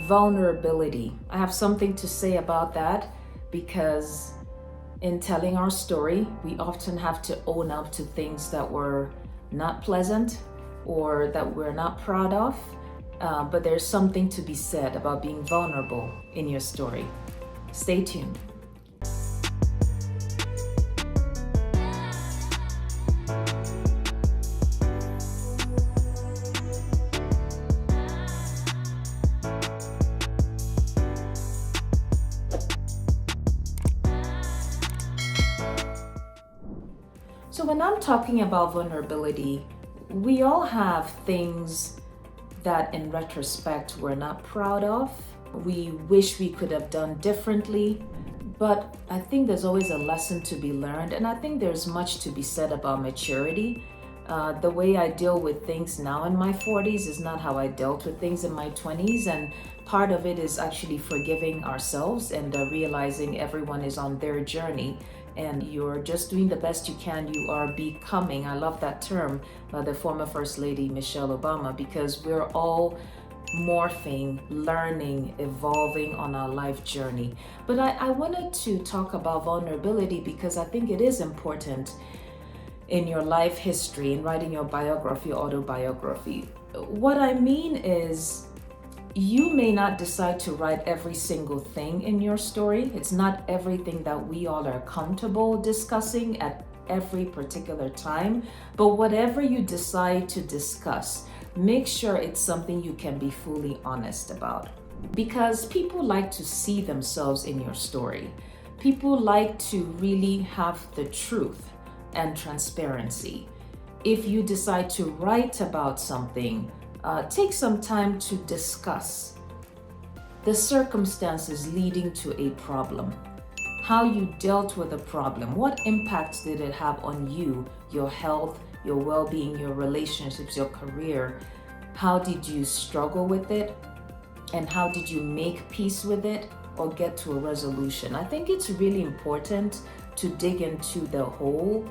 Vulnerability. I have something to say about that because in telling our story, we often have to own up to things that were not pleasant or that we're not proud of. But there's something to be said about being vulnerable in your story. Stay tuned. So when I'm talking about vulnerability, we all have things that in retrospect we're not proud of. We wish we could have done differently, but I think there's always a lesson to be learned, and I think there's much to be said about maturity. The way I deal with things now in my 40s is not how I dealt with things in my 20s, and part of it is actually forgiving ourselves and realizing everyone is on their journey and you're just doing the best you can. You are becoming, I love that term by the former First Lady Michelle Obama, because we're all morphing, learning, evolving on our life journey. But I wanted to talk about vulnerability because I think it is important in your life history, in writing your biography, autobiography. What I mean is, you may not decide to write every single thing in your story. It's not everything that we all are comfortable discussing at every particular time, but whatever you decide to discuss, make sure it's something you can be fully honest about. Because people like to see themselves in your story. People like to really have the truth and transparency. If you decide to write about something, take some time to discuss the circumstances leading to a problem, how you dealt with the problem, what impact did it have on you, your health, your well-being, your relationships, your career, how did you struggle with it, and how did you make peace with it or get to a resolution. I think it's really important to dig into the whole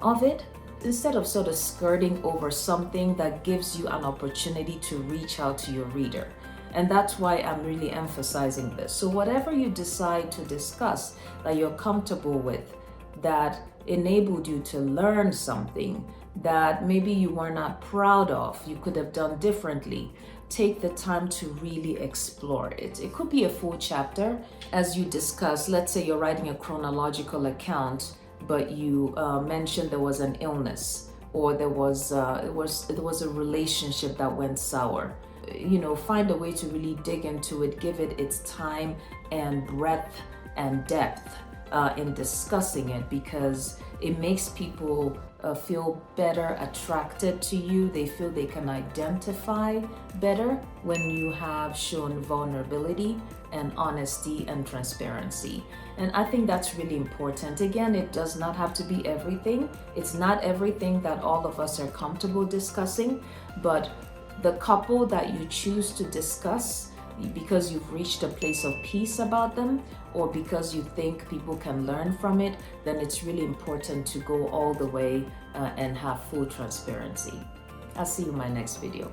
of it, instead of sort of skirting over something that gives you an opportunity to reach out to your reader. And that's why I'm really emphasizing this. So whatever you decide to discuss that you're comfortable with, that enabled you to learn something that maybe you were not proud of, you could have done differently, take the time to really explore it. It could be a full chapter as you discuss. Let's say you're writing a chronological account, but you mentioned there was an illness, or there was a relationship that went sour. Find a way to really dig into it, give it its time and breadth and depth in discussing it, because it makes people feel better attracted to you. They feel they can identify better when you have shown vulnerability and honesty and transparency. And I think that's really important. Again, it does not have to be everything. It's not everything that all of us are comfortable discussing, but the couple that you choose to discuss because you've reached a place of peace about them, or because you think people can learn from it, then it's really important to go all the way and have full transparency. I'll see you in my next video.